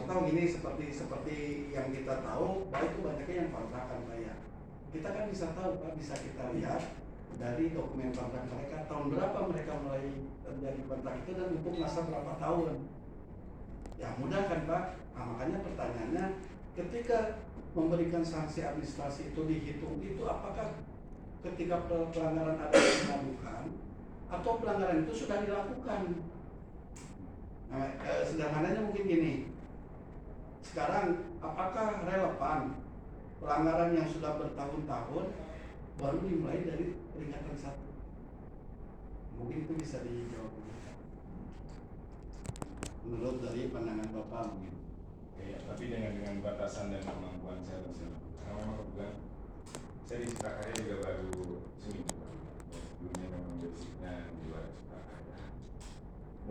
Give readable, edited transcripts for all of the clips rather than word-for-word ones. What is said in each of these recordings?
contoh gini, seperti yang kita tahu, Pak, itu banyaknya yang kontrakan, Pak ya. Kita kan bisa tahu, Pak, bisa kita lihat dari dokumen kontrak mereka, tahun berapa mereka mulai terjadi kontrak itu dan untuk masa berapa tahun. Ya mudah kan, Pak? Nah, makanya pertanyaannya, ketika memberikan sanksi administrasi itu dihitung, itu apakah ketika pelanggaran ada dilakukan atau pelanggaran itu sudah dilakukan? Nah, sederhananya mungkin gini, sekarang apakah relevan pelanggaran yang sudah bertahun-tahun baru dimulai dari peringatan 1? Mungkin itu bisa dijawab menurut dari pandangan Bapak mungkin. Ya, tapi dengan batasan dan kemampuan saya tersebut. Karena memang kebetulan saya di Cipta Karya juga baru seminggu. Sebelumnya memang basicnya di luar Cipta Karya.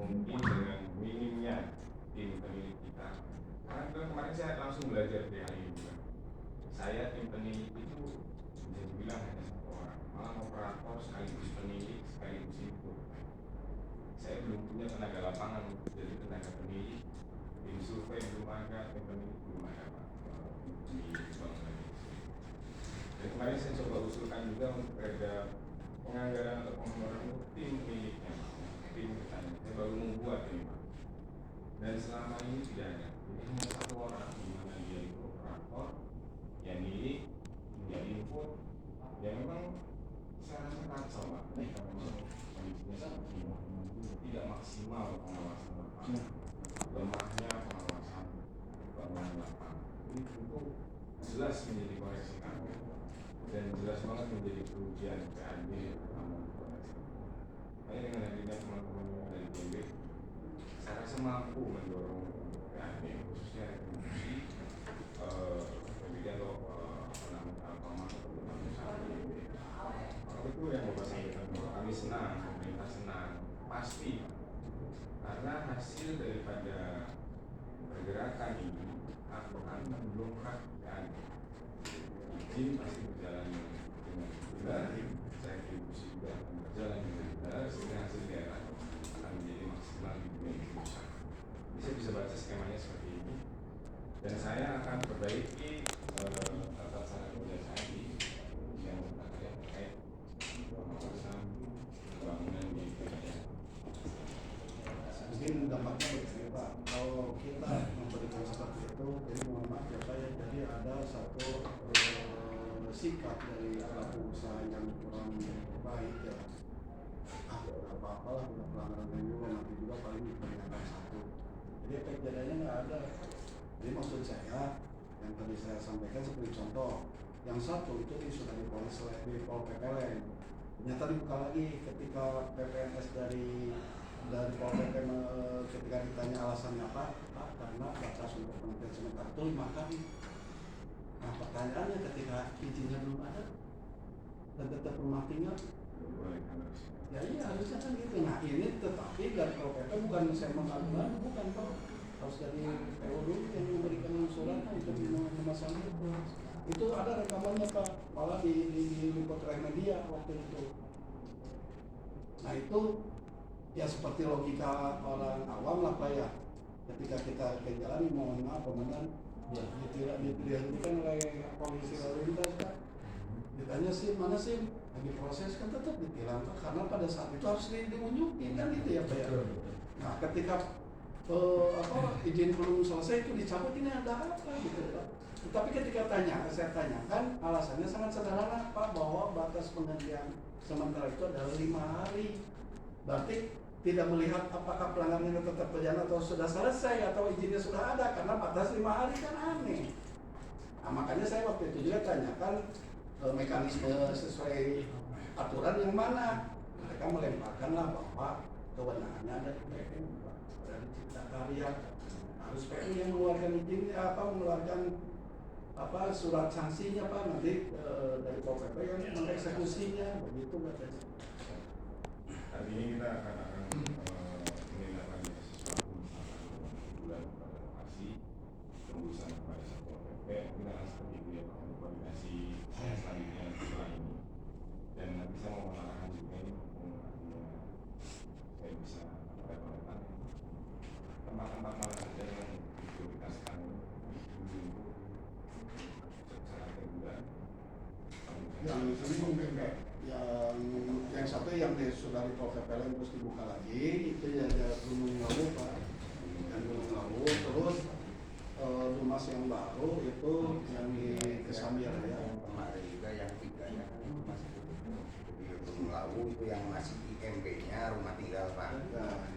Mungkin dengan minimnya tim peneliti kita, karena kemarin saya langsung belajar PHI juga. Saya tim peneliti itu bisa dibilang hanya 1 orang, malah operator sekaligus peneliti sekaligus itu. Saya belum punya tenaga lapangan untuk jadi tenaga peneliti. Tim survei belum ada, tim peneliti belum ada, Pak, di bangunan ini. Dan kemarin saya coba usulkan juga untuk ada penganggaran atau penganggaran untuk tim miliknya, tim kita. Saya baru membuat ini, Pak. Dan selama ini tidak ada. Jadi hanya 1 orang, di mana dia itu operator, yang milik, dia input. Ya memang saya rasa kacau, Pak. Mereka memang kondisinya seperti ini. Tidak maksimal pengawasan lapangan, lemahnya pengawasan bangunan lapangan. Ini tentu jelas menjadi koreksi kami dan jelas banget menjadi kerugian PAD namun koreksi. Makanya dengan hadirnya teman-teman dari BB, saya rasa mampu mendorong PAD khususnya retribusi atau penambahan itu yang Bapak sampaikan bahwa kami senang, pemerintah senang, pasti, karena hasil daripada pergerakan ini akan mendongkrak PAD. Izin pasti berjalan dengan benar, saya retribusi juga akan berjalan dengan benar, sehingga hasil daerah akan menjadi maksimal di dunia usaha. Bisa baca skemanya seperti ini, dan saya akan perbaiki tata cara kerja saya di yang terkait pengawasan pembangunan di wilayah. Mungkin dampaknya begini, Pak, kalau kita memberikan seperti itu, jadi mohon maaf ya Pak ya, jadi ada satu sikap dari pelaku usaha yang kurang baik ya. Apa-apalah, udah pelanggaran yang juga nanti juga paling diperingatkan 1. Jadi efek jadinya nggak ada. Jadi maksud saya yang tadi saya sampaikan seperti contoh, yang 1 itu sudah dipolis di Pol PP Leng. Ternyata dibuka lagi ketika PPNS dari Pol PP ketika ditanya alasannya apa, Pak, karena batas untuk penantian sementara itu 5 kali. Nah pertanyaannya ketika izinnya belum ada dan tetap rumah tinggal, ya iya harusnya kan gitu. Nah ini tetapi dari Pol PP bukan saya mengadukan, bukan Pak, harus dari PO dulu yang memberikan surat untuk memasang itu ada rekamannya Pak, malah di Potret Media waktu itu. Nah itu ya seperti logika orang awam lah Pak ya, ketika kita jalan mohon maaf komandan ya dihentikan oleh polisi lalu lintas Pak, ditanya sih mana sih lagi proses, kan tetap ditilang Pak, karena pada saat itu harus diunjukin kan gitu ya Pak ya. Nah ketika izin belum selesai itu dicabut, ini ada apa gitu Pak. Tapi ketika saya tanyakan, alasannya sangat sederhana Pak, bahwa batas penghentian sementara itu adalah 5 hari. Berarti tidak melihat apakah pelanggarannya tetap berjalan atau sudah selesai atau izinnya sudah ada, karena batas 5 hari kan aneh. Nah makanya saya waktu itu juga tanyakan mekanisme sesuai aturan yang mana. Mereka melemparkanlah bahwa kewenangannya ada di PPN, dari Cipta Karya, harus PPN yang mengeluarkan izin mengeluarkan surat sanksinya Pak, nanti dari Pol PP yang mengeksekusinya, begitu katanya. Hari ini kita akan menindaklanjuti sesuatu bulan pada lokasi tembusan kepada Satpol PP. Kita akan seperti itu ya Pak, untuk koordinasi selanjutnya setelah ini. Dan nanti saya mau mengarahkan juga ini saya bisa tempat-tempat mana saja yang diprioritaskan Yang ini mungkin enggak. Yang satu yang sudah di PPLN terus dibuka lagi itu ya ada Gunung Lawu Pak. Yang Gunung Lawu terus Dumas yang baru itu yang di Kesambi Raya. Kemarin juga yang 3 ya itu masih di Gunung Lawu itu yang masih IMB-nya rumah tinggal Pak.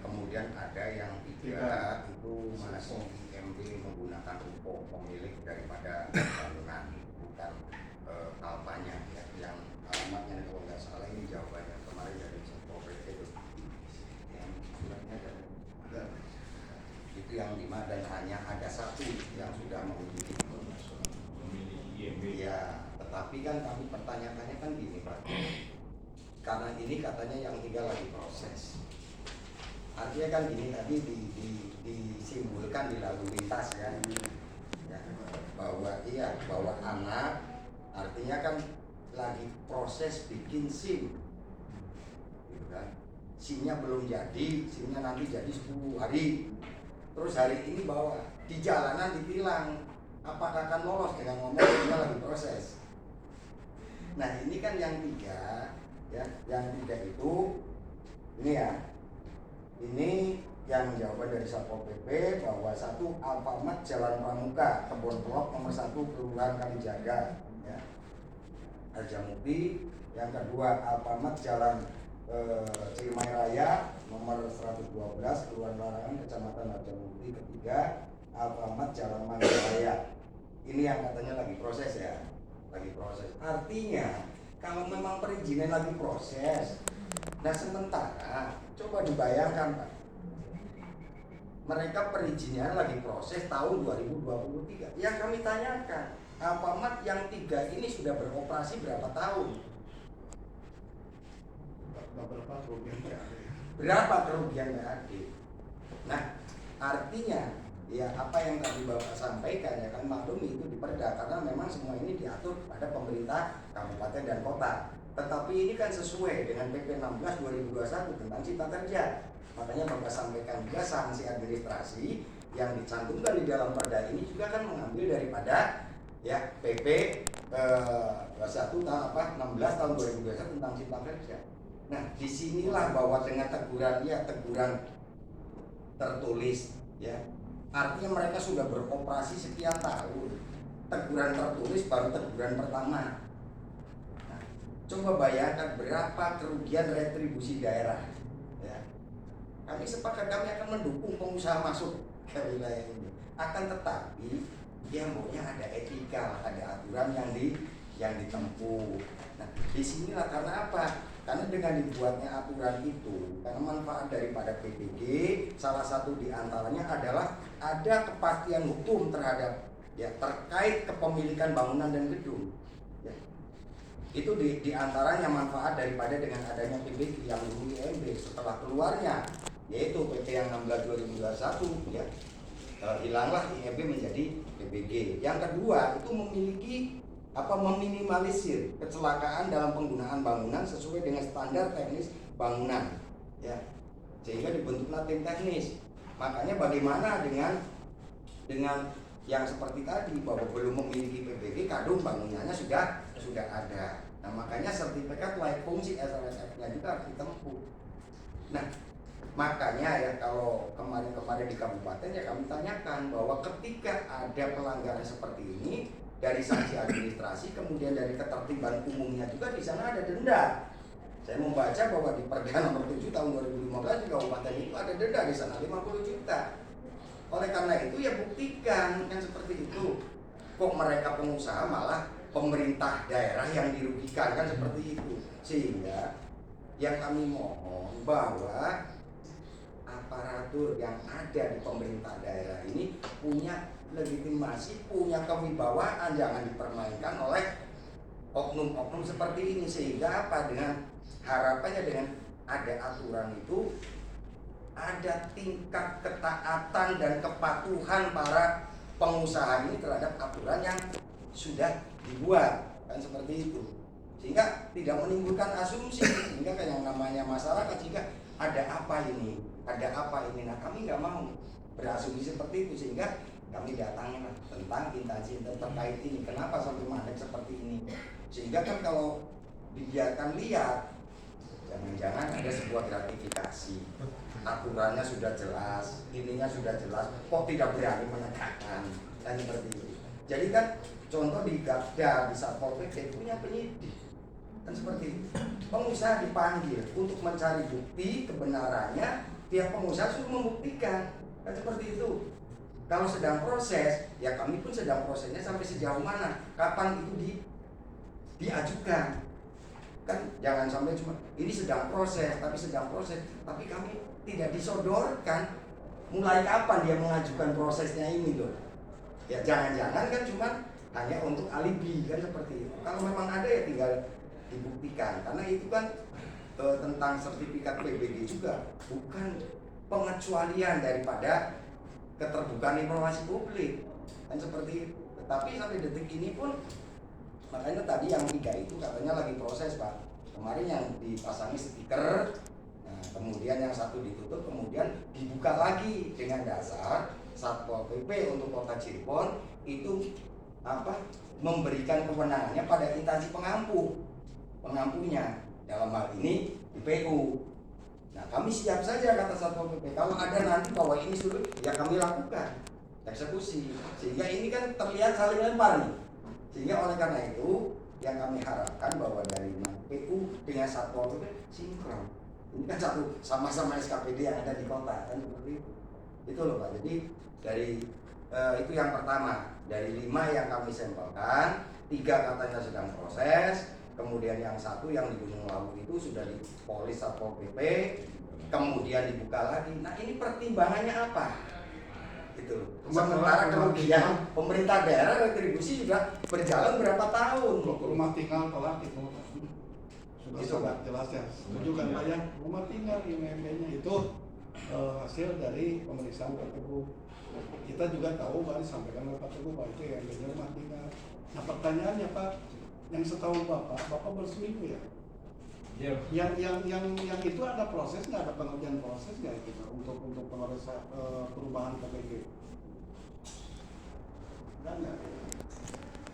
Kemudian ada yang 3 itu masih IMB menggunakan ruko pemilik daripada bangunan, bukan alpanya ya, yang alamatnya kalau nggak salah ini jawabannya kemarin dari Satpol PP itu yang suratnya ada itu yang 5 dan hanya ada 1 yang sudah memiliki IMB. ya, tetapi kan kami pertanyaannya kan gini Pak, karena ini katanya yang 3 lagi proses, artinya kan gini tadi disimbolkan di lalu lintas ya, bahwa anak artinya kan lagi proses bikin SIM gitu kan, SIM-nya belum jadi, SIM-nya nanti jadi 10 hari, terus hari ini bawa di jalanan ditilang, apakah akan lolos dengan ngomong SIM-nya lagi proses. Nah ini kan yang 3 ya, yang 3 itu ini ya, ini yang jawaban dari Satpol PP bahwa 1 Alfamart Jalan Pramuka Kebon Pelok nomor 1 Kelurahan Kalijaga ya, Harjamukti. Yang kedua Alfamart Jalan Ciremai Raya nomor 112 Kelurahan Larangan Kecamatan Harjamukti. Ketiga Alfamart Jalan Manggaraya. Ini yang katanya lagi proses ya, lagi proses. Artinya kalau memang perizinan lagi proses, nah sementara coba dibayangkan Pak, mereka perizinan lagi proses tahun 2023. Yang kami tanyakan, Alfamart yang 3 ini sudah beroperasi berapa tahun? Berapa kerugian PAD? Berapa kerugian PAD? Nah, artinya ya apa yang tadi Bapak sampaikan ya kan maklum itu diperda karena memang semua ini diatur pada pemerintah kabupaten dan kota. Tetapi ini kan sesuai dengan PP 16 2021 tentang Cipta Kerja. Makanya Bapak sampaikan juga sanksi administrasi yang dicantumkan di dalam perda ini juga kan mengambil daripada ya PP 16 tahun 2021 tentang Cipta Kerja. Nah, disinilah bahwa dengan teguran tertulis ya, artinya mereka sudah beroperasi sekian tahun. Teguran tertulis baru teguran pertama. Nah, coba bayangkan berapa kerugian retribusi daerah ya. Kami sepakat kami akan mendukung pengusaha masuk ke wilayah ini. Akan tetapi ya maunya ada etika, ada aturan yang ditempuh. Nah, disinilah karena apa? Karena dengan dibuatnya aturan itu, karena manfaat daripada PPG, salah satu diantaranya adalah ada kepastian hukum terhadap ya terkait kepemilikan bangunan dan gedung. Ya. Itu diantaranya manfaat daripada dengan adanya PPG yang dulu IMB setelah keluarnya, yaitu PP yang 16 2021 ya, hilanglah IMB menjadi PPG. Yang kedua itu memiliki meminimalisir kecelakaan dalam penggunaan bangunan sesuai dengan standar teknis bangunan ya, sehingga dibentuklah tim teknis. Makanya bagaimana dengan yang seperti tadi bahwa belum memiliki PPG kadung bangunannya sudah ada. Nah makanya sertifikat layak fungsi SLSF-nya juga harus ditempuh. Nah makanya ya kalau kemarin di kabupaten ya kami tanyakan bahwa ketika ada pelanggaran seperti ini, dari sanksi administrasi, kemudian dari ketertiban umumnya juga di sana ada denda. Saya membaca bahwa di Perda nomor 7 tahun 2015 di kabupaten itu ada denda di sana 50 juta. Oleh karena itu ya buktikan kan seperti itu. Kok mereka pengusaha malah pemerintah daerah yang dirugikan kan seperti itu. Sehingga yang kami mohon bahwa aparatur yang ada di pemerintah daerah ini punya legitimasi, punya kewibawaan, jangan dipermainkan oleh oknum-oknum seperti ini. Sehingga apa, dengan harapannya dengan ada aturan itu ada tingkat ketaatan dan kepatuhan para pengusaha ini terhadap aturan yang sudah dibuat kan seperti itu, sehingga tidak menimbulkan asumsi, sehingga kayak yang namanya masyarakat jika ada apa ini. Nah kami nggak mau berasumsi seperti itu, sehingga kami datangi tentang instansi terkait ini. Kenapa sampai mandek seperti ini? Sehingga kan kalau dibiarkan lihat, jangan-jangan ada sebuah gratifikasi, aturannya sudah jelas, ininya sudah jelas, kok tidak berani menegakkan, kan seperti itu. Jadi kan contoh di Gapda, di Satpol PP punya penyidik, kan seperti itu. Pengusaha dipanggil untuk mencari bukti kebenarannya, pihak pengusaha sudah membuktikan, kan seperti itu. Kalau sedang proses, ya kami pun sedang prosesnya sampai sejauh mana, kapan itu diajukan. Kan jangan sampai cuma ini sedang proses, tapi kami tidak disodorkan mulai kapan dia mengajukan prosesnya ini loh. Ya jangan-jangan kan cuma hanya untuk alibi, kan seperti itu. Kalau memang ada ya tinggal dibuktikan, karena itu kan tentang sertifikat PBG juga bukan pengecualian daripada keterbukaan informasi publik, kan seperti itu. Tetapi sampai detik ini pun, makanya tadi yang 3 itu katanya lagi proses Pak. Kemarin yang dipasangi stiker, nah, kemudian yang 1 ditutup, kemudian dibuka lagi dengan dasar Satpol PP untuk Kota Cirebon itu memberikan kewenangannya pada instansi pengampunya, dalam hal ini IPU. Nah, kami siap saja kata Satpol PP. Kalau ada nanti bahwa ini sulit, ya kami lakukan eksekusi. Sehingga ini kan terlihat saling lempar nih. Sehingga oleh karena itu yang kami harapkan bahwa dari PU dengan Satpol PP sinkron. Ini kan satu sama-sama SKPD yang ada di kota, kan seperti itu. Itu loh Pak. Jadi dari itu yang pertama, dari 5 yang kami sampelkan, 3 katanya sedang proses. Kemudian yang 1 yang di Gunung Lawu itu sudah dipolis Satpol PP, kemudian dibuka lagi. Nah ini pertimbangannya apa? Gitu. Sementara kemudian pemerintah daerah retribusi sudah berjalan berapa tahun? Rumah tinggal telat itu sudah sangat jelas ya. Setuju kan Pak ya? Rumah tinggal IMB-nya itu hasil dari pemeriksaan Pak Teguh. Kita juga tahu Pak disampaikan oleh Pak Teguh bahwa itu IMB-nya rumah tinggal. Nah pertanyaannya Pak, yang setahu Bapak berselingkuh ya? Iya. Yang itu ada proses nggak, ada pengerjaan proses nggak itu untuk perubahan KPG? Enggak.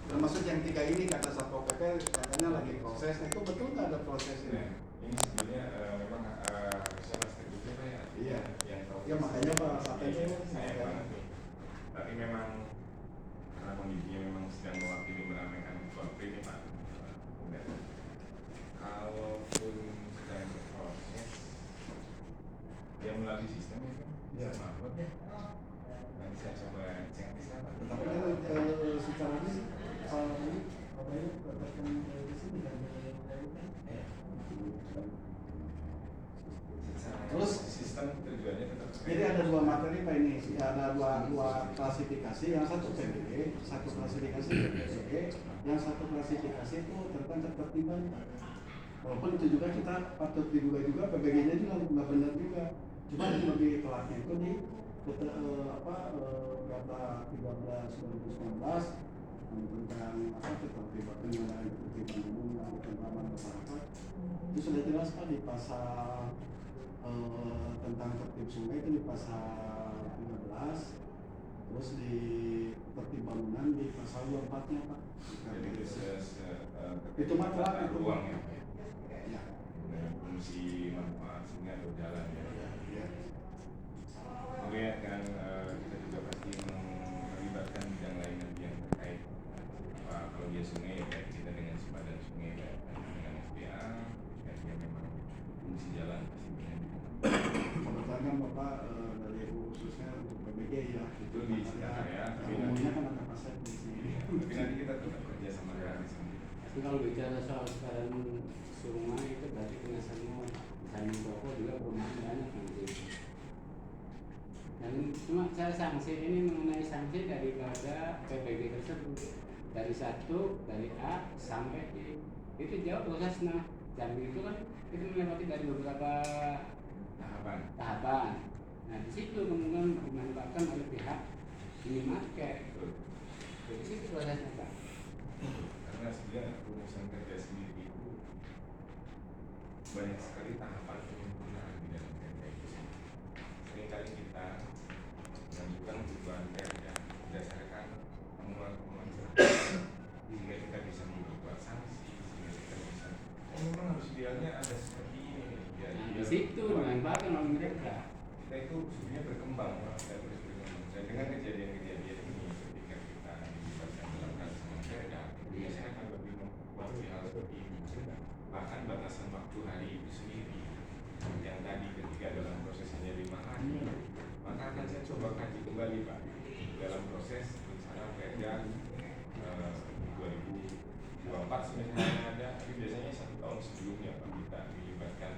Termasuk yang 3 ini kata Satpol PP katanya lagi proses, itu betul nggak ada prosesnya? Ini sebenarnya memang harusnya Mas Teguh Pak ya. Iya. Yang tahu. Ya makanya Pak sampai saya banget nih. Tapi memang karena kondisinya memang sedang mewakili meramaikan konflik ini Pak. Kalaupun sedang berproses, dia melalui sistem itu, ya. Mahfud ya. Nanti saya coba cek di sana. Tapi secara ini kalau ini apa ini katakan di sini kan. Terus sistem tujuannya tetap. Jadi ada 2 materi Pak ini, ada dua klasifikasi, yang 1 PBG, 1 klasifikasi PBG, yang 1 klasifikasi itu tentang ketertiban. Walaupun itu juga kita patut diduga juga PBG-nya juga nggak benar juga. Cuma lebih telatnya itu di Perda 13/2019 tentang ketertiban penyelenggaraan ketertiban umum dan ketentraman masyarakat. Itu sudah jelas Pak di pasal tentang tertib sungai itu di pasal 13, terus di tertib bangunan di pasal 24-nya Pak. Jadi itu masalah itu ruang ya. Ya. Fungsi manfaat sungai atau jalan ya. Ya. Kemudian kan kita juga pasti melibatkan bidang lain nanti yang terkait. Kalau dia sungai ya kita dengan sepadan sungai ya, dengan SPA, dan dia memang fungsi jalan pasti punya. Kebetulan Bapak dari khususnya untuk PBG ya. Itu di sekitar ya. Umumnya kan ada pasar di sini. Tapi nanti kita tetap kerja sama dengan di sini. Tapi kalau bicara soal sekarang sungai itu berarti kena semua. Misalnya toko juga perumahan banyak nanti. Dan cuma cara sanksi ini mengenai sanksi daripada PBG tersebut dari 1 dari A sampai D itu jauh prosesnya. Dan itu kan itu melewati dari beberapa tahapan. Nah di situ kemudian dimanfaatkan oleh pihak minimarket. Jadi situ prosesnya Pak. Karena sebenarnya rumusan kerja sendiri itu banyak sekali tahapan penyempurnaan di dalam kerja itu. Seringkali kita mengajukan tujuan kerja berdasarkan temuan-temuan sehingga kita bisa membuat sanksi kembali Pak dalam proses rencana Perda 2024 sebenarnya ada, tapi biasanya 1 tahun sebelumnya Pak kita dilibatkan.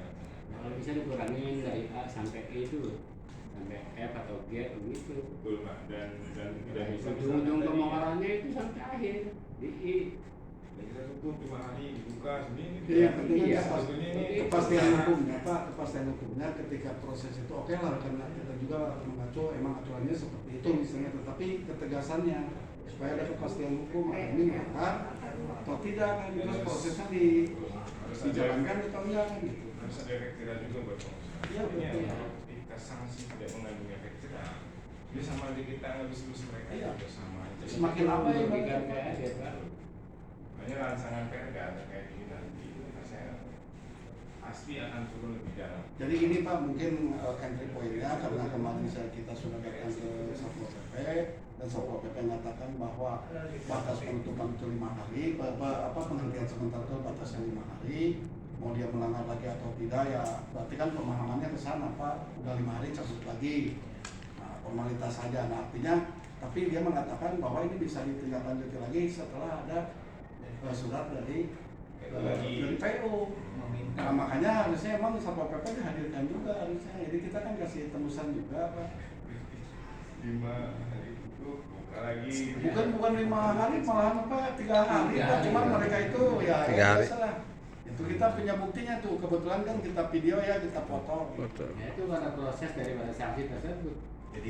Kalau bisa dikurangin dari A sampai E itu sampai F atau G begitu. Betul Pak, dan tidak bisa Ujung-ujung pemaparannya itu sampai akhir di I. dan kita tutup 5 hari dibuka sendiri. Iya, penting Iya, kan sebetulnya ini kepastian hukumnya Pak, kepastian hukumnya ketika proses itu oke lah, karena kita juga mengacu emang aturannya seperti itu misalnya, tetapi ketegasannya supaya ada kepastian hukum ini maka atau tidak kan, terus prosesnya dijalankan atau enggak kan gitu. harus ada efek jerah juga buat pengusaha. Iya, betul. Ini ketika sanksi tidak mengandung efek jerah, dia sama aja kita ngelus-ngelus mereka Iya. juga sama aja. Semakin apa yang Merugikan PSDM Pak. Makanya rancangan Perda terkait ini nanti saya pasti akan turun lebih dalam. Jadi ini Pak mungkin entry point-nya karena kemarin kita sudah datang ke Satpol PP dan Satpol PP mengatakan bahwa batas penutupan itu 5 hari, penghentian sementara itu batasnya 5 hari, mau dia melanggar lagi atau tidak ya berarti kan pemahamannya ke sana Pak, udah 5 hari cabut lagi, nah, formalitas saja. Nah artinya tapi dia mengatakan bahwa ini bisa ditindaklanjuti lagi setelah ada surat dari PU. Nah makanya harusnya emang Satpol PP dihadirkan juga harusnya. Jadi kita kan kasih tembusan juga Pak. 5 hari itu buka lagi. Bukan 5 hari malahan apa 3 hari Pak. Cuma mereka itu ya 3 hari. biasalah. Itu kita punya buktinya tuh. Kebetulan kan kita video ya, kita foto. Betul. Ya itu pada proses daripada sanksi tersebut. Jadi